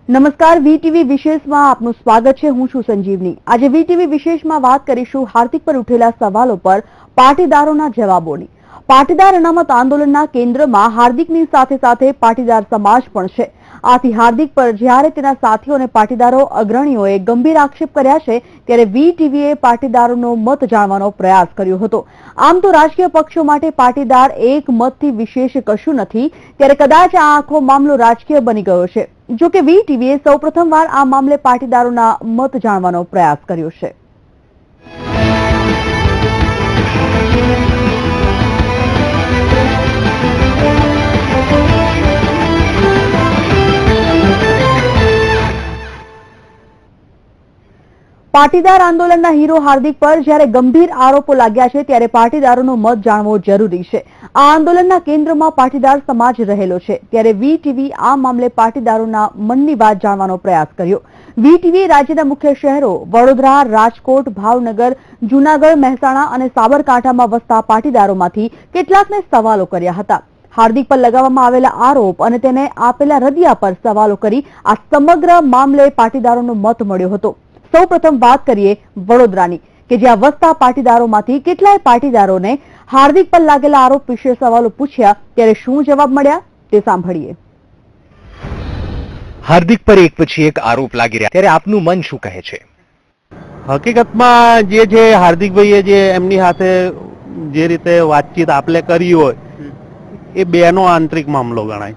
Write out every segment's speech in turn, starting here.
નમસ્કાર, વીટીવી વિશેષમાં આપનું સ્વાગત છે। હું છું સંજીવની। આજે વીટીવી વિશેષમાં વાત કરીશું હાર્દિક પર ઉઠેલા સવાલો પર પાટીદારોના જવાબોની। પાટીદાર અનામત આંદોલનના કેન્દ્રમાં હાર્દિકની સાથે સાથે પાટીદાર સમાજ પણ છે। આથી હાર્દિક પર જ્યારે તેના સાથીઓ અને પાટીદારો અગ્રણીઓએ ગંભીર આક્ષેપ કર્યા છે, ત્યારે વીટીવીએ પાટીદારોનો મત જાણવાનો પ્રયાસ કર્યો હતો। આમ તો રાજકીય પક્ષો માટે પાટીદાર એક મતથી વિશેષ કશું નથી, ત્યારે કદાચ આ આખો મામલો રાજકીય બની ગયો છે। જો કે વીટીવીએ સૌપ્રથમવાર આ મામલે પાટીદારોના મત જાણવાનો પ્રયાસ કર્યો છે। પાટીદાર આંદોલનના હીરો હાર્દિક પર જ્યારે ગંભીર આરોપો લાગ્યા છે, ત્યારે પાટીદારોનો મત જાણવો જરૂરી છે। આ આંદોલનના કેન્દ્રમાં પાટીદાર સમાજ રહેલો છે, ત્યારે વીટીવી આ મામલે પાટીદારોના મનની વાત જાણવાનો પ્રયાસ કર્યો। વીટીવી રાજ્યના મુખ્ય શહેરો વડોદરા, રાજકોટ, ભાવનગર, જૂનાગઢ, મહેસાણા અને સાબરકાંઠામાં વસતા પાટીદારોમાંથી કેટલાકને સવાલો કર્યા હતા। હાર્દિક પર લગાવવામાં આવેલા આરોપ અને તેને આપેલા રદિયા પર સવાલો કરી આ સમગ્ર મામલે પાટીદારોનો મત મળ્યો હતો। સૌપ્રથમ વાત કરીએ વડોદરાની, કે જ્યાં વસતા પાટીદારોમાંથી કેટલાય પાટીદારોને હાર્દિક પર લાગેલા આરોપ વિશે સવાલો પૂછ્યા, ત્યારે શું જવાબ મળ્યા તે સાંભળીએ। હાર્દિક પર એક પછી એક આરોપ લાગી રહ્યા, ત્યારે આપનું મન શું કહે છે? હકીકતમાં જે છે હાર્દિકભાઈએ જે એમની સાથે જે રીતે વાતચીત આપણે કરી હોય એ બેનો આંતરિક મામલો ગણાય।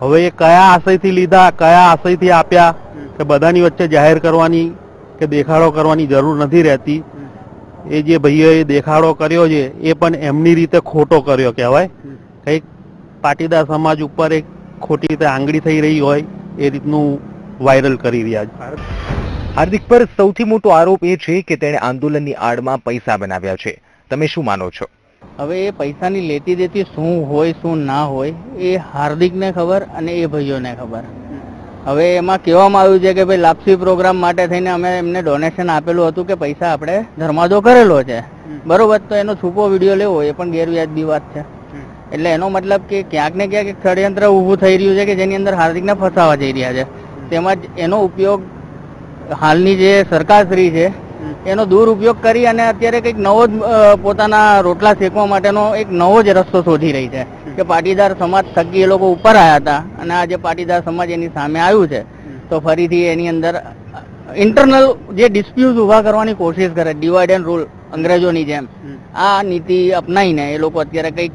હવે એ કયા આશયથી લીધા, કયા આશયથી આપ્યા કે બધાની વચ્ચે જાહેર કરવાની કે દેખાડો કરવાની જરૂર નથી રહેતી। એ જે ભાઈએ દેખાડો કર્યો છે એ પણ એમની રીતે ખોટો કર્યો કહેવાય। કંઈક પાટીદાર સમાજ ઉપર એક ખોટી રીતે આંગળી થઈ રહી હોય એ રીતનું વાયરલ કરી રહ્યા છે। હાર્દિક પર સૌથી મોટો આરોપ એ છે કે તેણે આંદોલનની આડમાં પૈસા બનાવ્યા છે। તમે શું માનો છો? હવે એ પૈસાની લેતી દેતી શું હોય શું ના હોય એ હાર્દિકને ખબર અને એ ભાઈઓને ખબર। હવે એમાં કહેવામાં આવ્યું છે કે ભાઈ લાપસી પ્રોગ્રામ માટે થઈને અમે એમને ડોનેશન આપેલું હતું કે પૈસા આપણે ધર્માદો કરેલો છે, બરોબર? તો એનો છૂપો વિડીયો લેવો એ પણ ગેરવ્યાજબી વાત છે। એટલે એનો મતલબ કે ક્યાંક ને ક્યાંક એક ષડયંત્ર ઊભું થઈ રહ્યું છે કે જેની અંદર હાર્દિકને ફસાવા જઈ રહ્યા છે। તેમજ એનો ઉપયોગ હાલની જે સરકારશ્રી છે એનો દુરુપયોગ કરી અને અત્યારે કંઈક નવો જ પોતાના રોટલા શેકવા માટેનો એક નવો જ રસ્તો શોધી રહી છે કે પાટીદાર સમાજ થકી એ લોકો ઉપર આવ્યા હતા અને આજે પાટીદાર સમાજ એની સામે આવ્યું છે તો ફરીથી એની અંદર ઇન્ટરનલ જે ડિસ્પ્યુટ ઊભા કરવાની કોશિશ કરે, ડિવાઇડ એન્ડ રૂલ અંગ્રેજોની જેમ આ નીતિ અપનાવીને એ લોકો અત્યારે કંઈક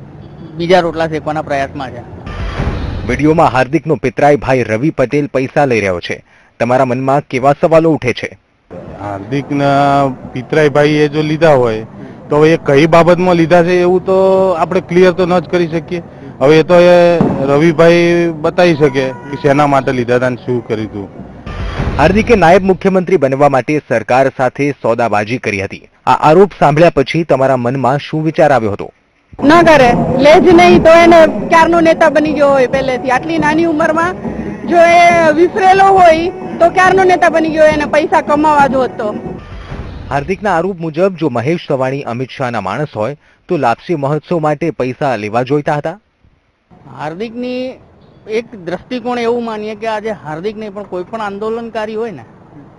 બીજા રોટલા શેકવાના પ્રયાસમાં છે। વિડીયોમાં હાર્દિકનો પિતરાઈ ભાઈ રવિ પટેલ પૈસા લઈ રહ્યો છે। તમારા મનમાં કેવા સવાલો ઉઠે છે? હાર્દિકના પિતરાઈ ભાઈએ જો લીધા હોય તો એ કઈ બાબતમાં લીધા છે એવું તો આપણે ક્લિયર તો ન જ કરી શકીએ। હવે એ તો એ રવિભાઈ બતાવી શકે કે શેના માટે લીધા હતા અને શું કર્યું હતું। હાર્દિકે નાયબ મુખ્યમંત્રી બનવા માટે સરકાર સાથે સોદાબાજી કરી હતી। આ આરોપ સાંભળ્યા પછી તમારા મનમાં શું વિચાર આવ્યો હતો? ના કરે, લે જ નહીં તો એને ક્યારનો નેતા બની ગયો હોય પહેલેથી। આટલી નાની ઉંમરમાં જો એ વિફરેલો હોય તો ક્યારનો નેતા બની ગયો, એને પૈસા કમાવા જો તો। હાર્દિકના આરોપ મુજબ જો મહેશ સવાણી અમિત શાહના માણસ હોય તો લાપસી મહોત્સવ માટે પૈસા લેવા જોઈતા હતા? હાર્દિકની એક દ્રષ્ટિકોણ એવું માનીએ કે આજે હાર્દિક નહીં પણ કોઈ પણ આંદોલનકારી હોય ને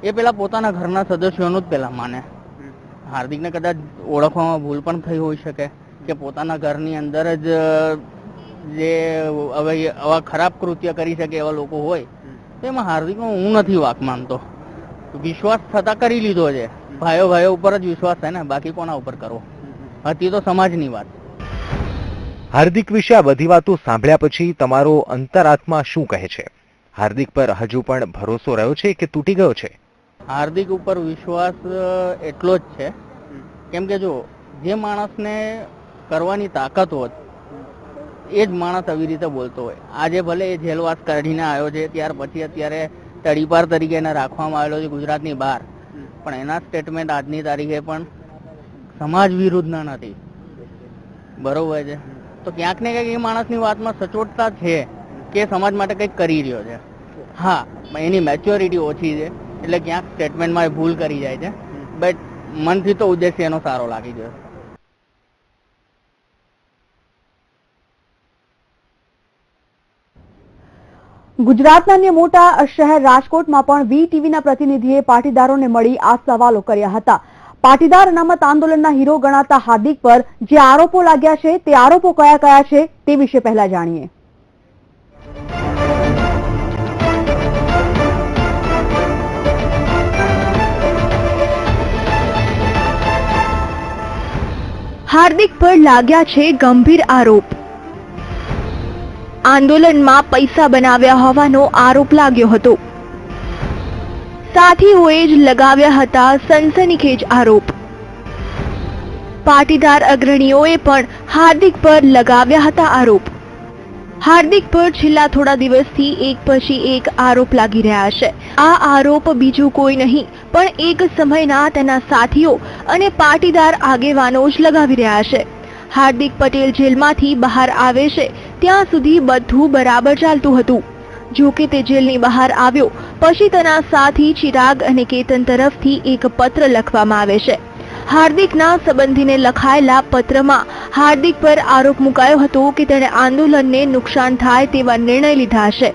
એ પેલા પોતાના ઘરના સદસ્યોનું જ પેલા માને। હાર્દિકને કદાચ ઓળખવામાં ભૂલ પણ થઈ હોઈ શકે કે પોતાના ઘરની અંદર જ જે હવે આવા ખરાબ કૃત્ય કરી શકે એવા લોકો હોય તો એમાં હાર્દિકનો હું નથી વાંક માનતો। વિશ્વાસ થતા કરી લીધો છે, ભાઈઓ ભાઈઓ ઉપર જ વિશ્વાસ થાય ને, બાકી કોના ઉપર કરવો? હતી તો સમાજની વાત। હાર્દિક વિશે આ બધી વાતો સાંભળ્યા પછી તમારો અંતરાત્મા શું કહે છે? હાર્દિક પર હજુ પણ ભરોસો રહ્યો છે કે તૂટી ગયો છે? હાર્દિક ઉપર વિશ્વાસ એટલો જ છે કેમ કે જો જે માણસને કરવાની તાકાત હોત એ જ માણસ આવી રીતે બોલતો હોય। આજે ભલે એ જેલવાસ કાઢીને આવ્યો છે, ત્યાર પછી અત્યારે તડીપાર તરીકે એને રાખવામાં આવેલો છે ગુજરાતની બહાર, પણ એના સ્ટેટમેન્ટ આજની તારીખે પણ સમાજ વિરુદ્ધના નથી, બરોબર છે? તો ક્યાંક ને ક્યાંક એ માણસની વાતમાં સચોટતા છે કે સમાજ માટે કંઈક કરી રહ્યો છે। હા, એની મેચ્યોરિટી ઓછી છે એટલે ક્યાંક સ્ટેટમેન્ટમાં એ ભૂલ કરી જાય છે, બટ મનથી તો ઉદ્દેશ્ય એનો સારો લાગી ગયો। ગુજરાતના અન્ય મોટા શહેર રાજકોટમાં પણ વીટીવીના પ્રતિનિધિએ પાટીદારોને મળી આ સવાલો કર્યા હતા. પાટીદાર અનામત આંદોલનના હીરો ગણાતા હાર્દિક પર જે આરોપો લાગ્યા છે તે આરોપો કયા કયા છે તે વિશે પહેલા જાણીએ. હાર્દિક પર લાગ્યા છે ગંભીર આરોપ. આંદોલનમાં પૈસા બનાવ્યા હોવાનો આરોપ લાગ્યો હતો. સાથીઓએ જ લગાવ્યા હતા સનસનીખેજ આરોપ. પાટીદાર અગ્રણીઓએ પણ હાર્દિક પર લગાવ્યા હતા આરોપ. હાર્દિક પર છેલ્લા થોડા દિવસથી એક પછી એક આરોપ લાગી રહ્યા છે. આ આરોપ બીજું કોઈ નહીં પણ એક સમયના તેના સાથીઓ અને પાટીદાર આગેવાનો જ લગાવી રહ્યા છે. હાર્દિક પટેલ જેલમાંથી બહાર આવે છે ત્યાં સુધી બધું બરાબર ચાલતું હતું. જો કે તે જેલની બહાર આવ્યો પછી તેના સાથી ચિરાગ અને કેતન તરફથી એક પત્ર લખવામાં આવે છે. હાર્દિકના સંબંધીને લખાયેલા પત્રમાં હાર્દિક પર આરોપ મુકાયો હતો કે તેણે આંદોલનને નુકસાન થાય તેવા નિર્ણય લીધા છે.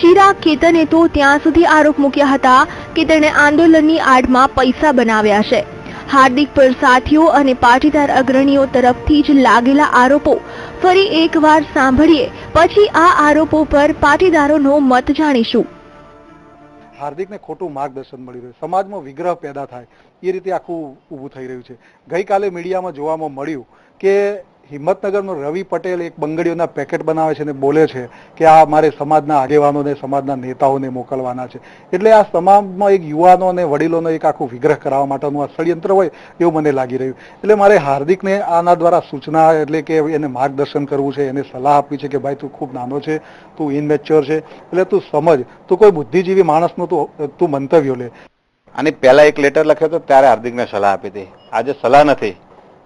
ચિરાગ કેતને તો ત્યાં સુધી આરોપ મૂક્યા હતા કે તેણે આંદોલનની આડમાં પૈસા બનાવ્યા છે. હાર્દિક પર સાથીઓ અને પાટીદાર અગ્રણીઓ તરફથી જ લાગેલા આરોપો ફરી એકવાર સાંભળીએ પછી આ આરોપો પર પાટીદારોનો મત જાણીશું. હાર્દિકને ખોટું માર્ગદર્શન મળી રહ્યું, સમાજમાં વિગ્રહ પેદા થાય એ રીતે આખું ઊભું થઈ રહ્યું છે. ગઈકાલે મીડિયામાં જોવામાં મળ્યું કે હિંમતનગરનો રવિ પટેલ એક બંગડીઓના પેકેટ બનાવે છે અને બોલે છે કે આ મારે સમાજના આગેવાનોને સમાજના નેતાઓને મોકલવાના છે. એટલે આ તમામમાં એક યુવાનો અને વડીલોનો એક આખું વિગ્રહ કરાવવા માટેનું આ ષડયંત્ર હોય એવું મને લાગી રહ્યું. એટલે મારે હાર્દિકને આના દ્વારા સૂચના એટલે કે એને માર્ગદર્શન કરવું છે, એને સલાહ આપવી છે કે ભાઈ તું ખૂબ નાનો છે, તું ઇનમેચ્યોર છે, એટલે તું સમજ, તું કોઈ બુદ્ધિજીવી માણસનું તું મંતવ્યો લે. આની પહેલા એક લેટર લખ્યો હતો ત્યારે હાર્દિકને સલાહ આપી હતી. આજે સલાહ નથી,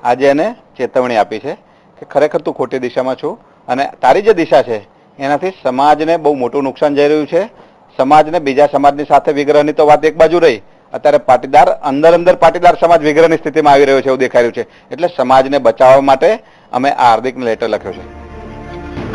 આજે એને ચેતવણી આપી છે કે ખરેખર તું ખોટી દિશામાં છું અને તારી જે દિશા છે એનાથી સમાજને બહુ મોટું નુકસાન જઈ રહ્યું છે. સમાજને બીજા સમાજની સાથે વિગ્રહની તો વાત એક બાજુ રહી, અત્યારે પાટીદાર અંદર પાટીદાર સમાજ વિગ્રહની સ્થિતિમાં આવી રહ્યો છે એવું દેખાઈ રહ્યું છે. એટલે સમાજને બચાવવા માટે અમે આ હાર્દિકને લેટર લખ્યો છે.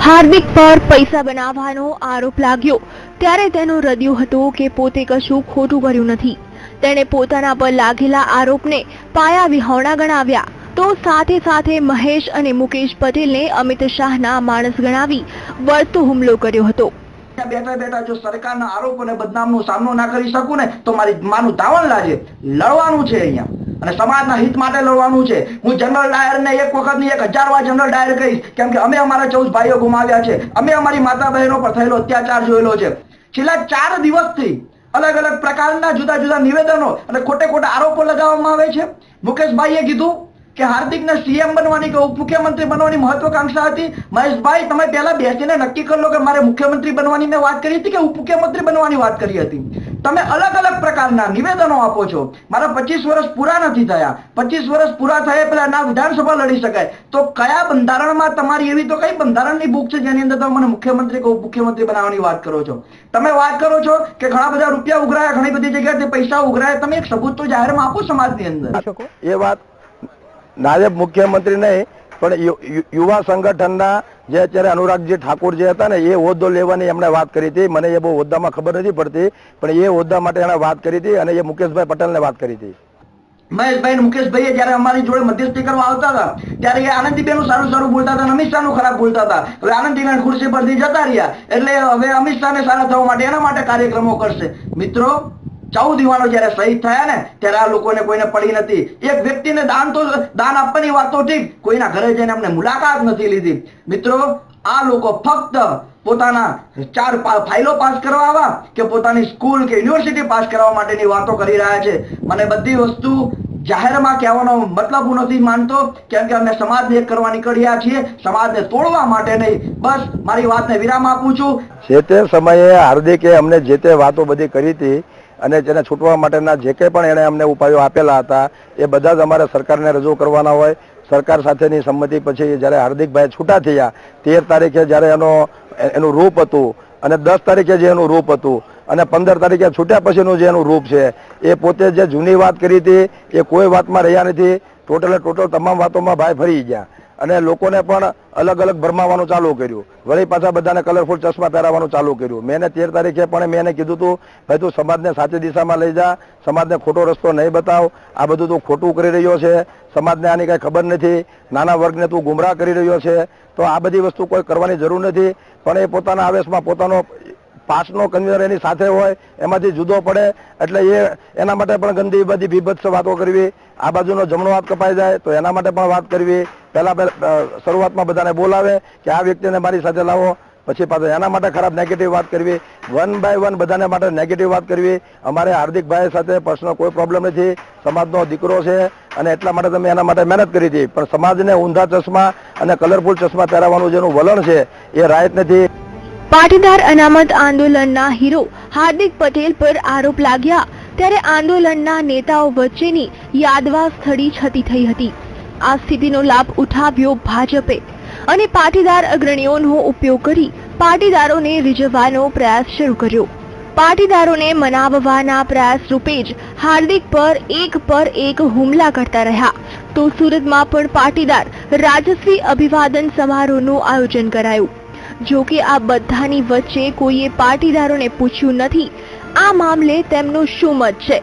હાર્દિક પર પૈસા બનાવવાનો આરોપ લાગ્યો ત્યારે તેનું હૃદય હતું કે પોતે કશું ખોટું કર્યું નથી. તેણે પોતાના પર લાગેલા આરોપને પાયા વિહોણા ગણાવ્યા તો સાથે સાથે મહેશ અને મુકેશ પટેલને અમિત શાહના માણસ ગણાવી વળતો હુમલો કર્યો હતો. બેઠા બેઠા જો સરકારના આરોપ અને બદનામનો સામનો ના કરી શકું ને તો મારી માનું ધાવણ લાજે લડવાનું છે અહીંયા અને સમાજના હિત માટે લડવાનું છે. હું જનરલ ડાયરને એક વખત ની 1000 વાર જનરલ ડાયર કહીશ, કેમ કે અમે અમારા 14 ભાઈઓ ગુમાવ્યા છે, અમે અમારી માતા બહેનો પર થયેલો અત્યાચાર જોયેલો છે. છેલ્લા 4 દિવસથી અલગ અલગ પ્રકારના જુદા જુદા નિવેદનો અને ખોટે ખોટા આરોપો લગાવવામાં આવે છે. મુકેશભાઈએ કીધું કે હાર્દિકને સીએમ બનવાની કે ઉપમુખ્યમંત્રી બનવાની મહત્વાકાંક્ષા હતી. મહેશભાઈ, તમે પહેલા બેસીને નક્કી કરી લો કે મારે મુખ્યમંત્રી બનવાની મેં વાત કરી હતી કે ઉપમુખ્યમંત્રી બનવાની વાત કરી હતી. તમે અલગ અલગ પ્રકારના નિવેદનો આપો છો. મારા 25 વર્ષ પૂરા નથી થયા. 25 વર્ષ પૂરા થયા પહેલા ના વિધાનસભા લડી શકાય તો કયા બંધારણમાં તમારી એવી તો કઈ બંધારણની બુક છે જેની અંદર તમે મને મુખ્યમંત્રી કે ઉપમુખ્યમંત્રી બનાવવાની વાત કરો છો? તમે વાત કરો છો કે ઘણા બધા રૂપિયા ઉઘરાયા, ઘણી બધી જગ્યાએથી પૈસા ઉઘરાયા, તમે એક સબૂત તો જાહેરમાં આપો સમાજની અંદર. એ વાત નાયબ મુખ્યમંત્રી નહીં પણ યુવા સંગઠનના જે અત્યારે અનુરાગજી ઠાકોર જે હતા ને એ હોદ્દો લેવાની એમણે વાત કરી હતી. મને એ બહુ હોદ્દામાં ખબર નથી પડતી પણ એ હોદ્દા માટે એમણે વાત કરી હતી અને એ મુકેશભાઈ પટેલને વાત કરી હતી. મહેશભાઈ મુકેશભાઈ જયારે અમારી જોડે મધ્યસ્થી કરવા આવતા હતા ત્યારે એ આનંદીબેન સારું સારું બોલતા હતા, અમિત શાહનું ખરાબ બોલતા હતા. હવે આનંદીબેન ખુરશી પરથી જતા રહ્યા એટલે હવે અમિત શાહને સારા થવા માટે એના માટે કાર્યક્રમો કરશે. મિત્રો, 14 યુવાનો જયારે શહીદ થયા ને ત્યારે આ લોકોને કોઈને પડી નથી. એક વ્યક્તિને દાન આપવાની વાત તો ઠીક, કોઈના ઘરે જઈને અમને મુલાકાત નથી લીધી. મિત્રો, આ લોકો ફક્ત પોતાના 4 ફાઇલો પાસ કરવા કે પોતાની સ્કૂલ કે યુનિવર્સિટી પાસ કરવા માટેની વાતો કરી રહ્યા છે. મને બધી વસ્તુ જાહેરમાં કહેવાનો મતલબ હું નથી માનતો, કેમ કે અમે સમાજને એક કરવા નીકળ્યા છીએ, સમાજને તોડવા માટે નહીં. બસ મારી વાતને વિરામ આપું છું. જે તે સમયે હાર્દિકે અમને જે તે વાતો બધી કરી હતી અને જેને છૂટવા માટેના જે કંઈ પણ એણે અમને ઉપાયો આપેલા હતા એ બધા જ અમારે સરકારને રજૂ કરવાના હોય. સરકાર સાથેની સંમતિ પછી જ્યારે હાર્દિકભાઈ છૂટા થયા 13 તારીખે જ્યારે એનું રૂપ હતું અને 10 તારીખે જે એનું રૂપ હતું અને 15 તારીખે છૂટ્યા પછીનું જે એનું રૂપ છે એ પોતે જે જૂની વાત કરી હતી એ કોઈ વાતમાં રહ્યા નથી. ટોટલ તમામ વાતોમાં ભાઈ ફરી ગયા અને લોકોને પણ અલગ અલગ ભરમાવાનું ચાલુ કર્યું. વળી પાછા બધાને કલરફુલ ચશ્મા પહેરાવવાનું ચાલુ કર્યું. મેં એને 13 તારીખે પણ મેં એને કીધું હતું, ભાઈ તું સમાજને સાચી દિશામાં લઈ જા, સમાજને ખોટો રસ્તો નહીં બતાવ, આ બધું તું ખોટું કરી રહ્યો છે, સમાજને આની કઈ ખબર નથી, નાના વર્ગને તું ગુમરાહ કરી રહ્યો છે, તો આ બધી વસ્તુ કોઈ કરવાની જરૂર નથી. પણ એ પોતાના આવેશમાં પોતાનો પાસનો કન્વીનર એની સાથે હોય એમાંથી જુદો પડે એટલે એના માટે પણ ગંદી બધી બીભત્સ વાતો કરવી, આ બાજુનો જમણો હાથ કપાઈ જાય તો એના માટે પણ વાત કરવી. પહેલા શરૂઆતમાં બધાને બોલાવે કે આ વ્યક્તિને મારી સાથે લાવો, પછી પાછું એના માટે ખરાબ નેગેટિવ વાત કરવી, 1 by 1 બધાને માટે નેગેટિવ વાત કરવી. અમારે હાર્દિકભાઈ સાથે પર્સનલ કોઈ પ્રોબ્લેમ નથી, સમાજનો દીકરો છે અને એટલા માટે તમે એના માટે મહેનત કરી હતી. પણ સમાજને ઊંધા ચશ્મા અને કલરફુલ ચશ્મા પહેરાવવાનું જેનું વલણ છે એ રાઈટ નથી. પાટીદાર અનામત આંદોલનના હીરો હાર્દિક પટેલ પર આરોપ લાગ્યા ત્યારે આંદોલનના નેતાઓ વચ્ચેની યાદવા સ્થળી છતી થઈ હતી. આ સ્થિતિનો લાભ ઉઠાવ્યો ભાજપે અને પાટીદાર અગ્રણીઓનો ઉપયોગ કરી પાટીદારોને રીઝવવાનો પ્રયાસ શરૂ કર્યો. પાટીદારોને મનાવવાના પ્રયાસ રૂપે જ હાર્દિક પર એક હુમલા કરતા રહ્યા. તો સુરતમાં પણ પાટીદાર રાજશ્રી અભિવાદન સમારોહનું આયોજન કરાયું. જો કે આ બધાની વચ્ચે કોઈએ પાટીદારોને પૂછ્યું નથી આ મામલે તેમનો શું મત છે.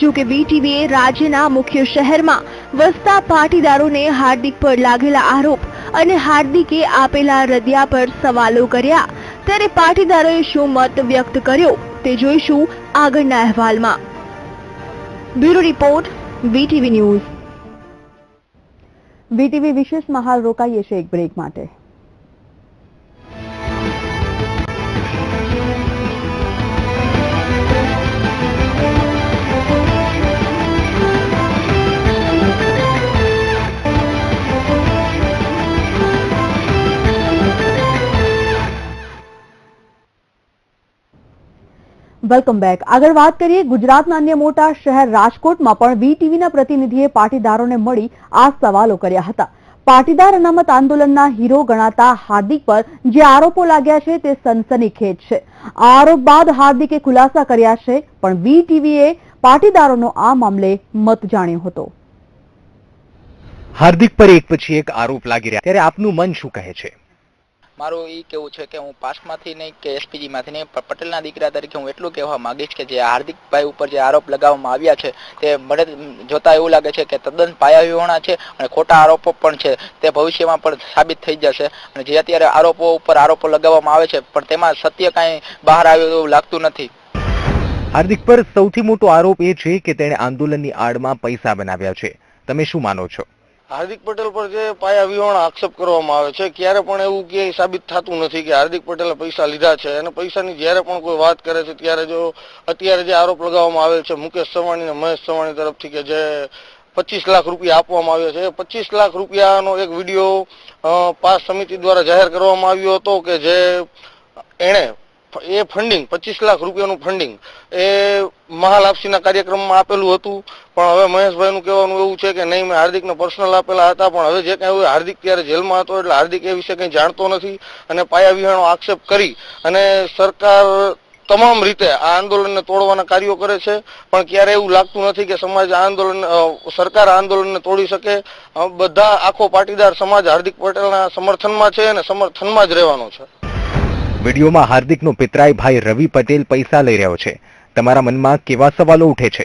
જો કે વીટીવીએ રાજ્યના મુખ્ય શહેરમાં વસતા પાટીદારોને હાર્દિક પર લાગેલા આરોપ અને હાર્દિકે આપેલા રદિયા પર સવાલો કર્યા ત્યારે પાટીદારોએ શું મત વ્યક્ત કર્યો તે જોઈશું આગળના અહેવાલમાં. Bureau report, VTV news. VTV વિશેષમાં હાલ રોકાઈએ છીએ એક બ્રેક માટે. Welcome back. આગળ વાત કરીએ ગુજરાતના અન્ય મોટા શહેર રાજકોટમાં પણ વીટીવીના પ્રતિનિધિએ પાટીદારોને મળી આ સવાલો કર્યા હતા. પાટીદાર અનામત આંદોલનના હીરો ગણાતા હાર્દિક પર જે આરોપો લાગ્યા છે તે સનસનીખેજ છે. આ આરોપ બાદ હાર્દિકે ખુલાસા કર્યા છે, પણ વીટીવીએ પાટીદારોનો આ મામલે મત જાણ્યો હતો. હાર્દિક પર એક પછી એક આરોપ લાગી રહ્યા ત્યારે આપનું મન શું કહે છે? મારું એ કેવું છે કે હું પાસમાંથી નહીં કે એસપીજી માંથી નહીં, પટેલના દીકરા તરીકે હું એટલું કહેવા માંગીશ કે જે હાર્દિકભાઈ ઉપર જે આરોપ લગાવવામાં આવ્યા છે તે મને જોતા એવું લાગે છે કે તદ્દન પાયાવિહોણા છે અને ખોટા આરોપો પણ છે. તે ભવિષ્યમાં પણ સાબિત થઈ જશે. અને જે અત્યારે આરોપો ઉપર આરોપો લગાવવામાં આવે છે પણ તેમાં સત્ય કાંઈ બહાર આવ્યું એવું લાગતું નથી. હાર્દિક પર સૌથી મોટો આરોપ એ છે કે તેણે આંદોલનની આડમાં પૈસા બનાવ્યા છે. તમે શું માનો છો? હાર્દિક પટેલ પર જે પાયા વિહોણા આક્ષેપ કરવામાં આવે છે, ક્યારે પણ એવું ક્યાંય સાબિત થતું નથી કે હાર્દિક પટેલે પૈસા લીધા છે. અને પૈસાની જ્યારે પણ કોઈ વાત કરે છે ત્યારે જો અત્યારે જે આરોપ લગાવવામાં આવેલ છે મુકેશ સવાણી અને મહેશ સવાણી તરફથી કે જે 25 લાખ રૂપિયા આપવામાં આવ્યા છે, 25 લાખ રૂપિયાનો એક વિડીયો પાસ સમિતિ દ્વારા જાહેર કરવામાં આવ્યો હતો કે જે એણે એ ફંડિંગ 25 લાખ રૂપિયાનું ફંડિંગ એ મહાલાપસીના કાર્યક્રમમાં આપેલું હતું. પણ હવે મહેશભાઈનું કહેવાનું એવું છે કે નહીં, મેં હાર્દિકને પર્સનલ આપેલા હતા. પણ હવે જે કાંઈ હાર્દિક ત્યારે જેલમાં હતો એટલે હાર્દિક એ વિશે કંઈ જાણતો નથી અને પાયાવિહોણો આક્ષેપ કરી અને સરકાર તમામ રીતે આ આંદોલનને તોડવાના કાર્યો કરે છે. પણ ક્યારે એવું લાગતું નથી કે સમાજ સરકાર આંદોલનને તોડી શકે. બધા આખો પાટીદાર સમાજ હાર્દિક પટેલના સમર્થનમાં છે અને સમર્થનમાં જ રહેવાનો છે. વિડીયોમાં હાર્દિકનો પિતરાઈ ભાઈ રવિ પટેલ પૈસા લઈ રહ્યો છે. તમારા મનમાં કેવા સવાલો ઉઠે છે?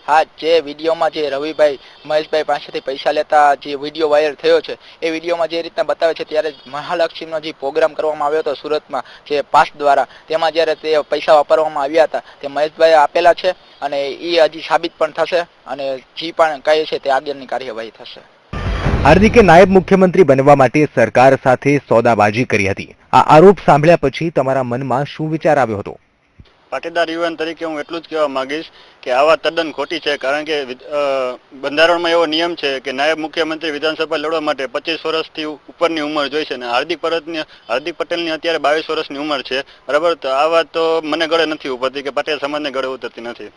હા, જે વિડીયોમાં જે રવિભાઈ મહેશભાઈ પાસેથી પૈસા લેતા જે વિડીયો વાયરલ થયો છે એ વિડીયોમાં જે રીતના બતાવે છે ત્યારે મહાલક્ષ્મીનો જે પ્રોગ્રામ કરવામાં આવ્યો હતો સુરતમાં જે પાસ દ્વારા, તેમાં જ્યારે તે પૈસા વાપરવામાં આવ્યા હતા તે મહેશભાઈએ આપેલા છે અને એ હજી સાબિત પણ થશે અને જે પણ કહે છે તે આગળની કાર્યવાહી થશે. હાર્દિકે નાયબ મુખ્યમંત્રી બનવા માટે સરકાર સાથે સોદાબાજી કરી હતી. આ આરોપ સાંભળ્યા પછી તમારા મનમાં શું વિચાર આવ્યો હતો? પાટીદાર યુવાન તરીકે હું એટલું જ કહેવા માંગીશ કે આ વાત તદ્દન ખોટી છે. કારણ કે બંધારણમાં એવો નિયમ છે કે નાયબ મુખ્યમંત્રી વિધાનસભા લડવા માટે 25 વર્ષથી ઉપરની ઉંમર જોઈશે અને હાર્દિક પટેલની અત્યારે 22 વર્ષની ઉંમર છે. બરાબર, તો આ વાત તો મને ગળે નથી ઉતરતી કે પટેલ સમાજને ગળે ઉતરતી નથી.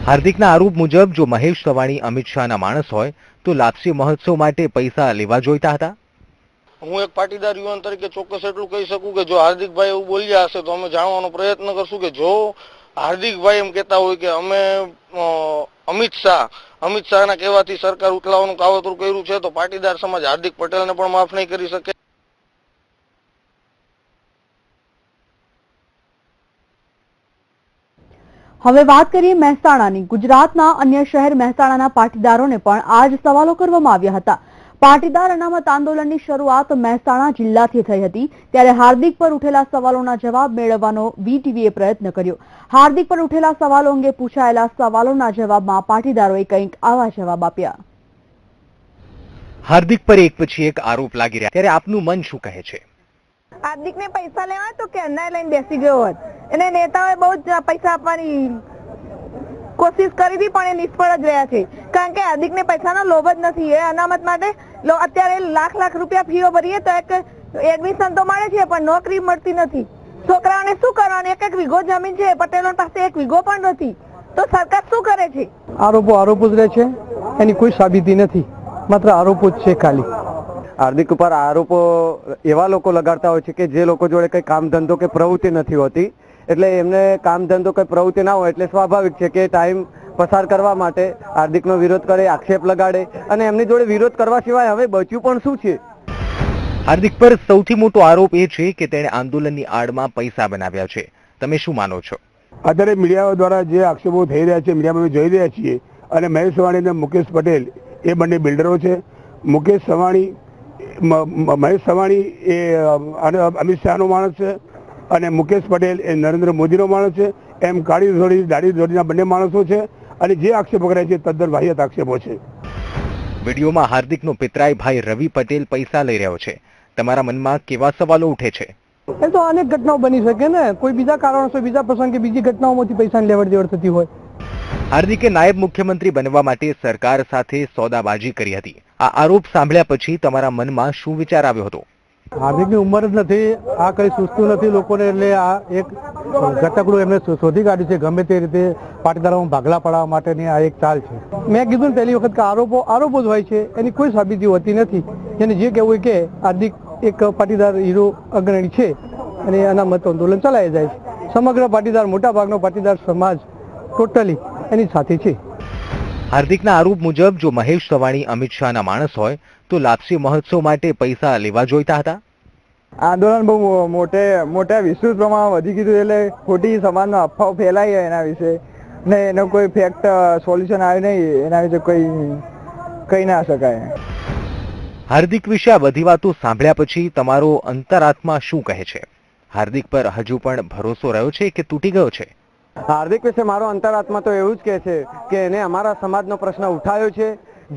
હાર્દિકના આરોપ મુજબ જો મહેશ સવાણી અમિત શાહના માણસ હોય તો લાપસી મહોત્સવ માટે પૈસા લેવા જોઈતા હતા. હું એક પાટીદાર યુવાન તરીકે ચોક્કસ એટલું કહી શકું કે જો હાર્દિકભાઈ એવું બોલ્યા હશે તો અમે જાણવાનો પ્રયત્ન કરશું કે જો હાર્દિકભાઈ એમ કહેતા હોય કે અમે અમિત શાહ અમિત શાહના કહેવાથી સરકાર ઉથલાવવાનું કાવતરું કર્યું છે તો પાટીદાર સમાજ હાર્દિક પટેલને પણ માફ નહીં કરી શકે. હવે વાત કરીએ મહેસાણાની. ગુજરાતના અન્ય શહેર મહેસાણાના પાટીદારોને પણ આ જ સવાલો કરવામાં આવ્યા હતા. પાટીદાર અનામત આંદોલનની શરૂઆત મહેસાણા જિલ્લાથી થઈ હતી, ત્યારે હાર્દિક પર ઉઠેલા સવાલોના જવાબ મેળવવાનો વીટીવીએ પ્રયત્ન કર્યો. હાર્દિક પર ઉઠેલા સવાલો અંગે પૂછાયેલા સવાલોના જવાબમાં પાટીદારોએ કંઈક આવા જવાબ આપ્યા. હાર્દિક પર એક પછી એક આરોપ લાગી રહ્યા, ત્યારે આપનું મન શું કહે છે? હાર્દિકને પૈસા લેવા તો કે અન્યાય લઈને બેસી ગયો હોત. એને નેતાઓએ બહુ જ પૈસા આપવાની કોશિશ કરી હતી પણ એ નિષ્ફળ જ રહ્યા છે, કારણ કે હાર્દિકને પૈસાનો લોભ જ નથી. એ અનામત માટે અત્યારે લાખ રૂપિયા ફીઓ ભરીએ તો એક એડમિશન તો મળે છે પણ નોકરી મળતી નથી. છોકરાઓને શું કરવાનું? એક વીઘો જમીન છે, પટેલો પાસે એક વીઘો પણ નથી, તો સરકાર શું કરે છે? આરોપો જ રહે છે, એની કોઈ સાબિતી નથી, માત્ર આરોપો જ છે ખાલી. હાર્દિક ઉપર આરોપો એવા લોકો લગાડતા હોય છે કે જે લોકો જોડે કઈ કામ ધંધો કે પ્રવૃત્તિ નથી હોતી, એટલે એમને કામ ધંધો કઈ પ્રવૃત્તિ ના હોય એટલે સ્વાભાવિક છે કે ટાઈમ પસાર કરવા માટે હાર્દિકનો વિરોધ કરે, આક્ષેપ લગાડે, અને એમની જોડે વિરોધ કરવા સિવાય હવે બચ્યું પણ શું છે? હાર્દિક પર સૌથી મોટો આરોપ એ છે કે તેણે આંદોલનની આડમાં પૈસા બનાવ્યા છે. તમે શું માનો છો? અત્યારે મીડિયાઓ દ્વારા જે આક્ષેપો થઈ રહ્યા છે, મીડિયામાં જોઈ રહ્યા છીએ, અને મહેશ સવાણી અને મુકેશ પટેલ એ બંને બિલ્ડરો છે. મહેશ સવાણી એ અમિત શાહનો માણસ છે અને મુકેશ પટેલ એ નરેન્દ્ર મોદીનો માણસ છે. એમ કાળી ધોળી દાઢી ધોળીના બંને માણસો છે, અને જે આક્ષેપો કરાય છે તદ્દન વાહિયાત આક્ષેપો છે. વિડીયોમાં હાર્દિકનો પિતરાઈ ભાઈ રવિ પટેલ પૈસા લઈ રહ્યો છે. તમારા મનમાં કેવા સવાલો ઉઠે છે? એ તો અનેક ઘટનાઓ બની શકે ને, કોઈ બીજા કારણોસર, બીજા પ્રસંગે, બીજી ઘટનાઓમાંથી પૈસાની લેવડ દેવડ થતી હોય. હાર્દિકે નાયબ મુખ્યમંત્રી બનવા માટે સરકાર સાથે સોદાબાજી કરી હતી. આ આરોપ સાંભળ્યા પછી તમારા મનમાં શું વિચાર આવ્યો હતો? હાર્દિકની ઉંમર જ નથી, આ કઈ સૂચતું નથી લોકોને, એટલે આ એક ઘટકડું એમને શોધી કાઢ્યું છે ગમે તે રીતે પાટીદારોમાં ભાગલા પડાવવા માટેની આ એક ચાલ છે. મેં કીધું ને પહેલી વખત કે આરોપો જ હોય છે, એની કોઈ સાબિતી હોતી નથી. એને જે કહેવું હોય કે હાર્દિક એક પાટીદાર હીરો અગ્રણી છે અને અનામત આંદોલન ચલાવી જાય છે. સમગ્ર પાટીદાર, મોટા ભાગનો પાટીદાર સમાજ ટોટલી એની સાથે છે. હાર્દિકના આરોપ મુજબ જો મહેશ સવાણી અમિત શાહના માણસ હોય તો લાપસી મહોત્સવ માટે પૈસા લેવા જોઈતા હતા. આંદોલન બહુ મોટા વિસ્તૃત પ્રમાણમાં વધી ગયું, એટલે ખોટી સમાજનો અફવાઓ ફેલાઈ એના વિશે ને એનો કોઈ ફેક્ટ સોલ્યુશન આવ્યું નહીં, એના વિશે કોઈ કહી ના શકાય. હાર્દિક વિશે આ બધી વાતો સાંભળ્યા પછી તમારો અંતરાત્મા શું કહે છે? હાર્દિક પર હજુ પણ ભરોસો રહ્યો છે કે તૂટી ગયો છે? હાર્દિક વિશે મારો અંતરાત્મા તો એવું જ કહે છે કે એને અમારા સમાજનો પ્રશ્ન ઉઠાવ્યો છે,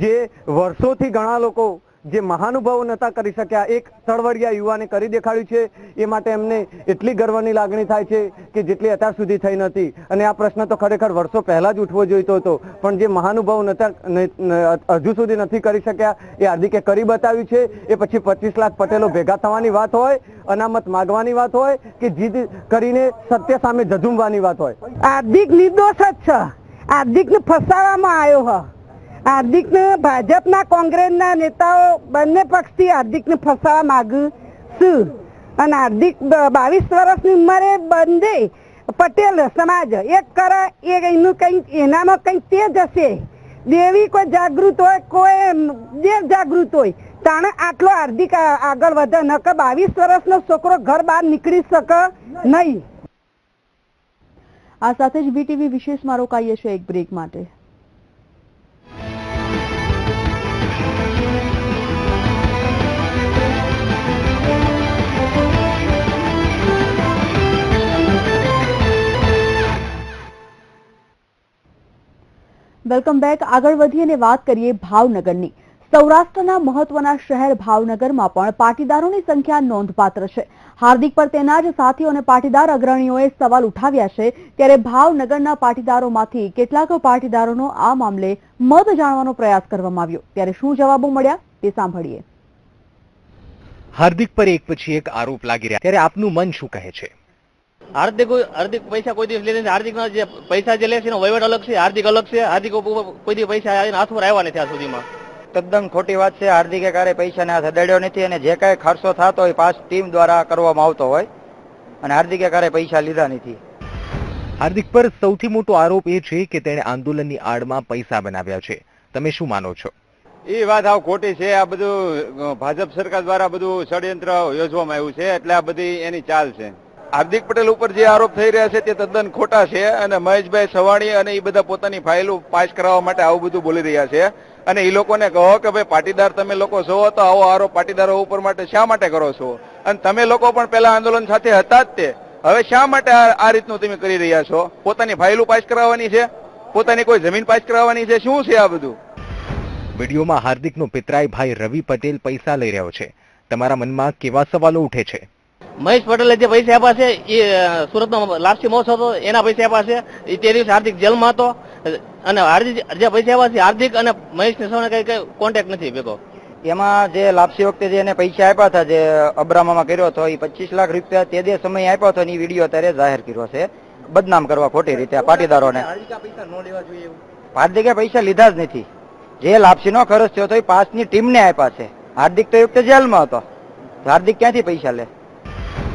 જે વર્ષોથી ઘણા લોકો જે મહાનુભાવો નતા કરી શક્યા, એક તળવડિયા યુવાને કરી દેખાડ્યું છે. એ માટે એમને એટલી ગર્વની લાગણી થાય છે કે જેટલી અત્યાર સુધી થઈ નથી. અને આ પ્રશ્ન તો ખરેખર વર્ષો પહેલા જ ઉઠવો જોઈતો હતો, પણ જે મહાનુભાવો હજુ સુધી નથી કરી શક્યા એ હાર્દિકે કરી બતાવ્યું છે. એ પછી 25 લાખ પટેલો ભેગા થવાની વાત હોય, અનામત માગવાની વાત હોય, કે જીદ કરીને સત્ય સામે ઝઝુમવાની વાત હોય, હાર્દિક નિર્દોષ જ છે. હાર્દિકને ફસાવવામાં આવ્યો છે. હાર્દિકને ભાજપના, કોંગ્રેસના નેતાઓ બંને પક્ષથી હાર્દિકને ફસાવવા માંગે છે. અને હાર્દિક 22 વર્ષની ઉંમરે બંને પટેલ સમાજ એક કરે, એનું કંઈક એનામાં કંઈક તેજ હશે. દેવી કોઈ જાગૃત હોય, કોઈ દેવ જાગૃત હોય, તાણે આટલો હાર્દિક આગળ વધે, ન કે 22 વર્ષનો છોકરો ઘર બહાર નીકળી શકે નહીં. આ સાથે જ વીટીવી વિશેષમાં રોકાઈએ છીએ એક બ્રેક માટે. Welcome back. આગળ વધીએ અને વાત કરીએ ભાવનગરની. સૌરાષ્ટ્રના મહત્વના શહેર ભાવનગરમાં પણ પાટીદારોની સંખ્યા નોંધપાત્ર છે. હાર્દિક પર તેના જ સાથીઓ અને પાટીદાર અગ્રણીઓએ સવાલ ઉઠાવ્યા છે, ત્યારે ભાવનગરના પાટીદારોમાંથી કેટલાક પાટીદારોનો આ મામલે મત જાણવાનો પ્રયાસ કરવામાં આવ્યો, ત્યારે શું જવાબો મળ્યા તે સાંભળીએ. હાર્દિક પર એક પછી એક આરોપ લાગી રહ્યા, ત્યારે આપનું મન શું કહે છે? હાર્દિક પૈસા કોઈ દિવસ લે નથી. હાર્દિકના જે પૈસા જે લે છે એનો વહીવટ અલગ છે, હાર્દિક અલગ છે. હાર્દિક કોઈ દિવસ પૈસા હાથ પર આવ્યા નથી આ સુધીમાં. તદ્દન ખોટી વાત છે. હાર્દિકે ક્યારે પૈસાને હાથ અડાડ્યો નથી, અને જે કાંઈ ખર્ચો થતો હોય પાસ ટીમ દ્વારા કરવામાં આવતો હોય, અને હાર્દિકે ક્યારે પૈસા લીધા નથી. હાર્દિક પર સૌથી મોટો આરોપ એ છે કે તેણે આંદોલનની આડમાં પૈસા બનાવ્યા છે. તમે શું માનો છો? એ વાત આવ ખોટી છે. આ બધું ભાજપ સરકાર દ્વારા બધું ષડયંત્ર યોજવામાં આવ્યું છે, એટલે આ બધી એની ચાલ છે. હાર્દિક પટેલ ઉપર જે આરોપ થઈ રહ્યા છે તે તદ્દન ખોટા છે અને મહેશભાઈ સવાણી અને એ બધા પોતાની ફાઇલો પાસ કરાવવા માટે આવું બધું બોલી રહ્યા છે. અને એ લોકોને કહો કે ભાઈ પાટીદાર તમે લોકો છો તો આવો આરોપ પાટીદારો ઉપર માટે શા માટે કરો છો? અને તમે લોકો પણ પેલા આંદોલન સાથે હતા જ તે, હવે શા માટે આ રીતનું તમે કરી રહ્યા છો? પોતાની ફાઇલો પાસ કરાવવાની છે, પોતાની કોઈ જમીન પાસ કરાવવાની છે, શું છે આ બધું? વિડીયોમાં હાર્દિકનો પિતરાઈ ભાઈ રવિ પટેલ પૈસા લઈ રહ્યો છે. તમારા મનમાં કેવા સવાલો ઉઠે છે? મહેશ પટેલે જે પૈસા આપ્યા છે એ સુરતનો લાપસી મહોત્સવ હતો એના પૈસા આપ્યા છે. એ તે દિવસે હાર્દિક જેલમાં હતો અને જે પૈસા આપ્યા છે હાર્દિક અને મહેશ ને સૌને કઈ કોન્ટેક્ટ નથી ભેગો. એમાં જે લાપસી વખતે જે એને પૈસા આપ્યા હતા, જે અબ્રામામાં કર્યો હતો, એ 25 લાખ રૂપિયા તે દે સમય આપ્યો હતો. એ વિડીયો અત્યારે જાહેર કર્યો છે બદનામ કરવા ખોટી રીતે પાટીદારોને. હાર્દિકે પૈસા લીધા જ નથી. જે લાપસીનો ખર્ચ થયો હતો એ 5ની ટીમને આપ્યા છે. હાર્દિક તો એ વખતે જેલમાં હતો. હાર્દિક ક્યાંથી પૈસા લે?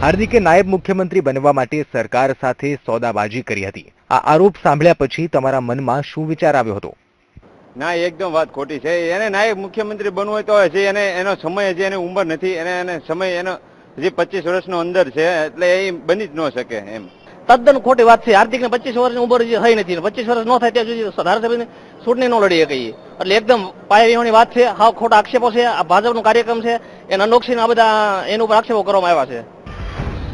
હાર્દિકે નાયબ મુખ્યમંત્રી બનવા માટે સરકાર સાથે સોદાબાજી કરી હતી. આ આરોપ સાંભળ્યા પછી તમારા મનમાં શું વિચાર આવ્યો હતો? ના, એકદમ વાત ખોટી છે. એને નાયબ મુખ્યમંત્રી બનવું હોય તો હજી એનો સમય હજી એની ઉંમર નથી. એને સમય એનો હજી 25 વર્ષનો અંદર છે, એટલે એ બની જ ન શકે એમ. તદ્દન ખોટી વાત છે. હાર્દિકને 25 વર્ષની ઉંમર થઈ નથી. 25 વર્ષ ન થાય ત્યાં સુધી ધારાસભ્યની ચૂંટણી ન લડી શકીએ. એટલે એકદમ પાયાની વાત છે. હા, ખોટા આક્ષેપો છે. આ ભાજપનો કાર્યક્રમ છે, એના અનોક્ષીને આ બધા એના ઉપર આક્ષેપો કરવામાં આવ્યા છે.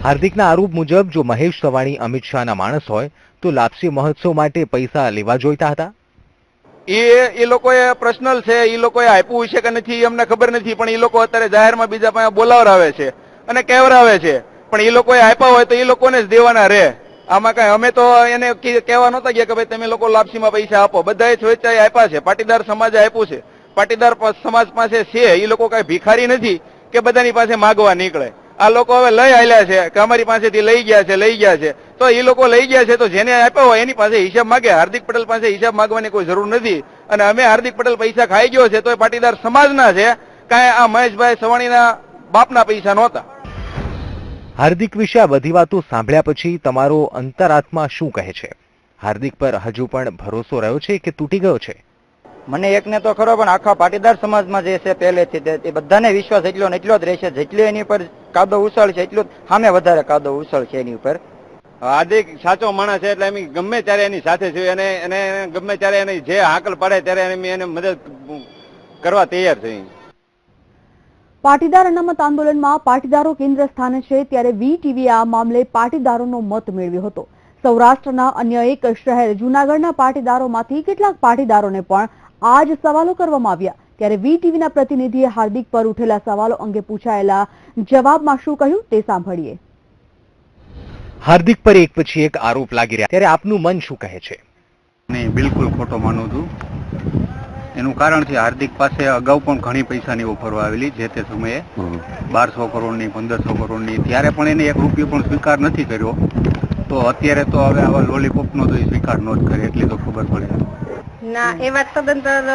હાર્દિકના આરોપ મુજબ જો મહેશ સવાણી અમિત શાહના માણસ હોય તો લાપસી મહોત્સવ માટે પૈસા લેવા જોઈતા હતા. એ લોકોએ પર્સનલ છે, એ લોકોએ આપ્યું છે કે નથી અમને ખબર નથી, પણ એ લોકો અત્યારે જાહેરમાં બીજા પાસે બોલાવરાવે છે અને કહેવરાવે છે. પણ એ લોકોએ આપ્યા હોય તો એ લોકોને જ દેવાના રહે. આમાં કઈ અમે તો એને કહેવા નહોતા ગયા કે ભાઈ તમે લોકો લાપસીમાં પૈસા આપો. બધાએ સ્વેચ્છાએ આપ્યા છે. પાટીદાર સમાજે આપ્યું છે. પાટીદાર સમાજ પાસે છે. એ લોકો કઈ ભિખારી નથી કે બધાની પાસે માગવા નીકળે. આ લોકો હવે લઈ આલ્યા છે કે અમારી પાસેથી લઈ ગયા છે. તો એ લોકો લઈ ગયા છે તો જેને આપ્યા હોય એની પાસે હિસાબ માગે. હાર્દિક પટેલ પાસે હિસાબ માંગવાની કોઈ જરૂર નથી. અને અમે હાર્દિક પટેલ પૈસા ખાઈ ગયો છે તો એ પાટીદાર સમાજના છે, કાંઈ આ મહેશભાઈ સવાણીના બાપના પૈસા નહોતા. હાર્દિક વિશે આ બધી વાતો સાંભળ્યા પછી તમારો અંતરાત્મા શું કહે છે? હાર્દિક પર હજુ પણ ભરોસો રહ્યો છે કે તૂટી ગયો છે? મને એકને તો ખરો, પણ આખા પાટીદાર સમાજમાં જે છે પહેલેથી તે બધાને વિશ્વાસ એટલો ને એટલો જ રહેશે. જેટલી એની ઉપર કાદો ઉછળ છે એટલું સામે વધારે કાદો ઉછળ છે એની ઉપર. હાર્દિક સાચો માણસ છે, એટલે અમે ગમે ત્યારે એની સાથે છીએ અને એને ગમે ત્યારે એની જે હાકલ પડે ત્યારે એને મદદ કરવા તૈયાર છીએ. પાટીદાર અનામત આંદોલનમાં પાટીદારો કેન્દ્ર સ્થાને છે, ત્યારે VTV આ મામલે પાટીદારોનો મત મેળવ્યો હતો. સૌરાષ્ટ્રના અન્ય એક શહેર જૂનાગઢના પાટીદારોમાંથી કેટલાક પાટીદારોને પણ આ જ સવાલો કરવામાં આવ્યા. ત્યારે VTVના પ્રતિનિધિએ હાર્દિક પર ઉઠેલા સવાલો અંગે પૂછાયેલા જવાબમાં શું કહ્યું તે સાંભળીએ. હાર્દિક પર એક પછી એક આરોપ લાગી રહ્યા, ત્યારે આપનું મન શું કહે છે? નહીં, બિલકુલ ખોટો માનું છું. એનું કારણ છે હાર્દિક પાસે અગાઉ પણ ઘણી પૈસાની ઓફરો આવેલી જે તે સમયે 1200 કરોડની 1500 કરોડની, ત્યારે પણ એને 1 રૂપિયો પણ સ્વીકાર નથી કર્યો. તો અત્યારે તો હવે આવા લોલીપોપનો તો એ સ્વીકાર ન જ કરે એટલી તો ખબર પડે. ના, એ વાત તદ્દન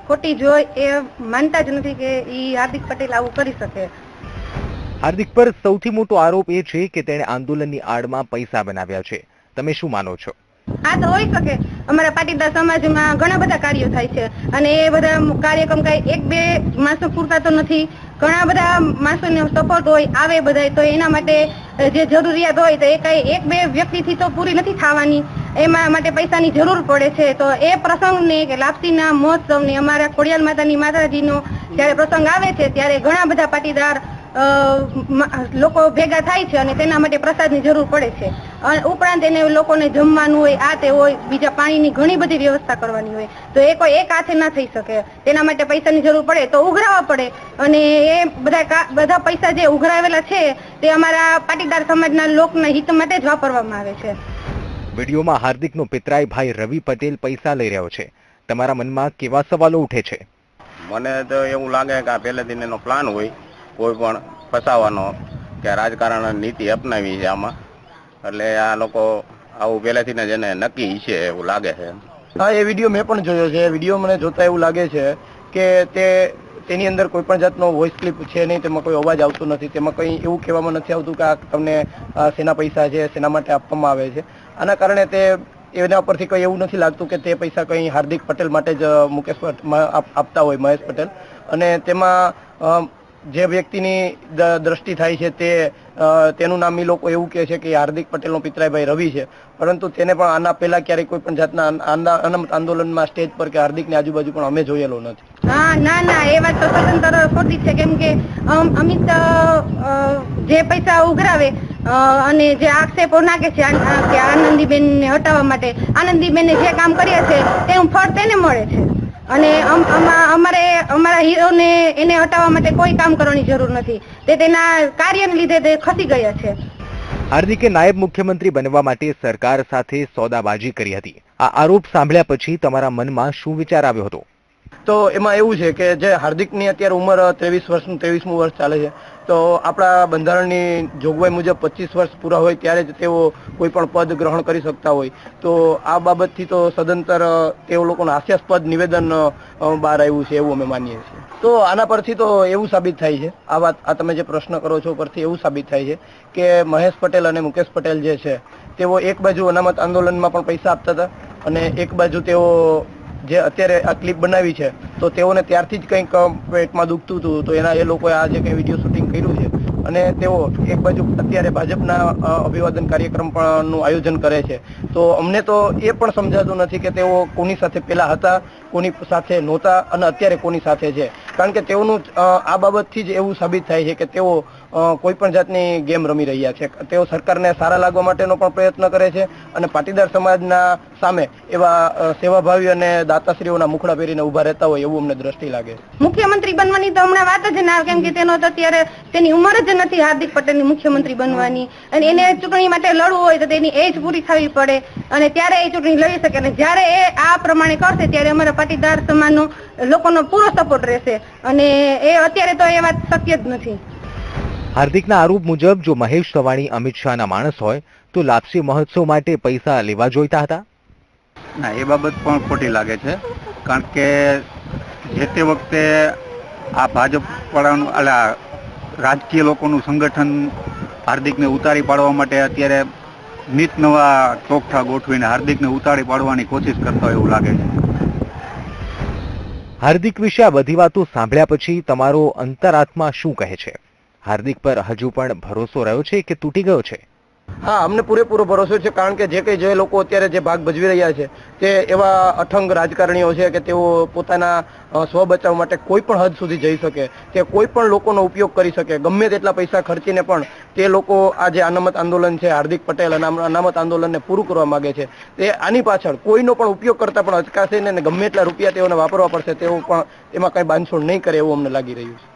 ખોટી જોઈ. એ માનતા જ નથી કે હાર્દિક પટેલ આવું કરી શકે. હાર્દિક પર સૌથી મોટો આરોપ એ છે કે તેણે આંદોલનની આડમાં પૈસા બનાવ્યા છે. તમે શું માનો છો? આ તો હોઈ શકે. અમારા પાટીદાર સમાજમાં ઘણા બધા કાર્યો થાય છે અને એ બધા કાર્યક્રમ કઈ 1-2 માણસો પૂરતા તો નથી. ઘણા બધા માણસોનો સપોર્ટ હોય આવે બધા, તો એના માટે જે જરૂરિયાત હોય તો એ કઈ 1-2 વ્યક્તિથી તો પૂરી નથી થવાની. એમાં માટે પૈસાની જરૂર પડે છે. તો એ પ્રસંગને કે લાપસીના મહોત્સવને અમારા ખોડિયાલ માતાની માતાજીનો જયારે પ્રસંગ આવે છે ત્યારે ઘણા બધા પાટીદાર લોકો ભેગા થાય છે અને તેના માટે પ્રસાદની જરૂર પડે છે. ઉપરાંત એને લોકોને જમવાનું હોય, આ તે હોય, બીજા પાણીની ઘણી બધી વ્યવસ્થા કરવાની હોય. તો એ કોઈ એક હાથે ના થઈ શકે. તેના માટે પૈસાની જરૂર પડે તો ઉઘરાવવા પડે. અને એ બધા પૈસા જે ઉઘરાવેલા છે તે અમારા પાટીદાર સમાજના લોકના હિત માટે જ વાપરવામાં આવે છે. વિડીયોમાં હાર્દિકનો પિતરાઈ ભાઈ રવિ પટેલ પૈસા લઈ રહ્યો છે. તમારા મનમાં કેવા સવાલો ઉઠે છે? મને તો એવું લાગે કે આ પહેલેથી એનો પ્લાન હોય કોઈ પણ ફસાવાનો, કે રાજકારણ નીતિ અપનાવી છે આમાં. એટલે આ લોકો આવું પહેલેથી જ એને નક્કી છે એવું લાગે છે. હા, એ વિડીયો મેં પણ જોયો છે. વિડીયો મને જોતા એવું લાગે છે કે તેની અંદર કોઈ પણ જાતનો વોઇસ ક્લિપ છે નહીં, તેમાં કોઈ અવાજ આવતો નથી, તેમાં કંઈ એવું કહેવામાં નથી આવતું કે આ તમને શેના પૈસા છે, શેના માટે આપવામાં આવે છે. આના કારણે તે એના પરથી કંઈ એવું નથી લાગતું કે તે પૈસા કંઈ હાર્દિક પટેલ માટે જ મુકેશ આપતા હોય મહેશ પટેલ. અને તેમાં જે વ્યક્તિની દ્રષ્ટિ થાય છે તેનું નામ એ લોકો એવું કહે છે કે હાર્દિક પટેલનો પિતરાઈભાઈ રવિ છે, પરંતુ તેને પણ આના પહેલા ક્યારેય કોઈ પણ જાતના અનામત આંદોલનમાં સ્ટેજ પર કે હાર્દિકની આજુબાજુ પણ અમે જોયેલો નથી. ના એ વાત તો સ્વતંત્ર ખોટી છે, કેમ કે અમિત જે પૈસા ઉઘરાવે અને જે આક્ષેપો નાખે છે કે આનંદીબેન ને હટાવવા માટે, આનંદીબેન જે કામ કર્યા છે તેનું ફળ તેને મળે છે અને અમારા હીરોને એને હટાવવા માટે કોઈ કામ કરવાની જરૂર નથી. તે તેના કાર્યને લીધે તે ખસી ગયા છે. હાર્દિકે નાયબ મુખ્યમંત્રી બનવા માટે સરકાર સાથે સોદાબાજી કરી હતી. આ આરોપ સાંભળ્યા પછી તમારા મનમાં શું વિચાર આવ્યો હતો? તો એમાં એવું છે કે જે હાર્દિકની અત્યારે ઉંમર 23મું વર્ષ ચાલે છે, તો આપણા બંધારણની જોગવાઈ મુજબ 25 વર્ષ પૂરા હોય ત્યારે જ તેઓ કોઈ પણ પદ ગ્રહણ કરી શકતા હોય. તો આ બાબતથી તો સદંતર તેઓ લોકોનું હાસ્યાસ્પદ નિવેદન બહાર આવ્યું છે એવું અમે માનીએ છીએ. તો આના પરથી તો એવું સાબિત થાય છે, આ તમે જે પ્રશ્ન કરો છો પરથી એવું સાબિત થાય છે કે મહેશ પટેલ અને મુકેશ પટેલ જે છે તેઓ એક બાજુ અનામત આંદોલનમાં પણ પૈસા આપતા હતા અને એક બાજુ તેઓ જે અત્યારે આ ક્લિપ બનાવી છે તો તેઓને ત્યારથી જ કંઈક પેટમાં દુખતું હતું, તો એ લોકોએ આ જે કંઈ વિડીયો શૂટિંગ કર્યું છે અને તેઓ એક બાજુ અત્યારે ભાજપના અભિવાદન કાર્યક્રમ પણ નું આયોજન કરે છે. તો અમને તો એ પણ સમજાતું નથી કે તેઓ કોની સાથે પેલા હતા, કોની સાથે નહોતા અને અત્યારે કોની સાથે છે, કારણ કે તેઓનું આ બાબતથી જ એવું સાબિત થાય છે કે તેઓ કોઈ પણ જાતની ગેમ રમી રહ્યા છે. તેઓ સરકારને સારા લાગવા માટેનો પણ પ્રયત્ન કરે છે અને પાટીદાર સમાજના સામે એવા સેવાભાવી અને દાતાશ્રીઓના મુખડા પહેરીને ઉભા રહેતા હોય એવું અમને દ્રષ્ટિ લાગે છે. મુખ્યમંત્રી બનવાની તો હમણાં વાત જ ના, કેમ કે તેનો તો અત્યારે તેની ઉંમર જ નથી હાર્દિક પટેલની મુખ્યમંત્રી બનવાની, અને એને ચૂંટણી માટે લડવું હોય તો તેની એજ પૂરી થવી પડે અને ત્યારે એ ચૂંટણી લડી શકે. અને જ્યારે એ આ પ્રમાણે કરશે ત્યારે અમારા પાટીદાર સમાજનો લોકોનો પૂરો સપોર્ટ રહેશે અને એ અત્યારે તો એ વાત શક્ય જ નથી. હાર્દિકના આરોપ મુજબ જો મહેશ સવાણી અમિત શાહના માણસ હોય તો લાપસી મહોત્સવ માટે પૈસા લેવા જોઈતા હતા? ના, એ બાબત પણ ખોટી લાગે છે, કારણ કે જે તે વખતે આ ભાજપ વાળાનું રાજકીય લોકોનું સંગઠન હાર્દિકને ઉતારી પાડવા માટે અત્યારે નીત નવા ચોકઠા ગોઠવીને હાર્દિકને ઉતારી પાડવાની કોશિશ કરતા હોય એવું લાગે છે. હાર્દિક વિશે આ બધી વાતો સાંભળ્યા પછી તમારો અંતરાત્મા શું કહે છે? હાર્દિક પર હજુ પણ ભરોસો રહ્યો છે કે તૂટી ગયો છે? હા, અમને પૂરેપૂરો ભરોસો છે, કારણ કે જે લોકો અત્યારે જે ભાગ ભજવી રહ્યા છે તે એવા અઠંગ રાજકારણીઓ છે કે તેઓ પોતાના સ્વ બચાવ માટે કોઈ પણ હદ સુધી જઈ શકે, તે કોઈ પણ લોકોનો ઉપયોગ કરી શકે, ગમે તેટલા પૈસા ખર્ચીને પણ તે લોકો આ જે અનામત આંદોલન છે, હાર્દિક પટેલ અનામત આંદોલનને પૂરું કરવા માંગે છે, તે આની પાછળ કોઈનો પણ ઉપયોગ કરતા પણ અચકાશે ને ગમે એટલા રૂપિયા તેઓને વાપરવા પડશે તેઓ પણ એમાં કઈ બાંધછોડ નહીં કરે એવું અમને લાગી રહ્યું છે.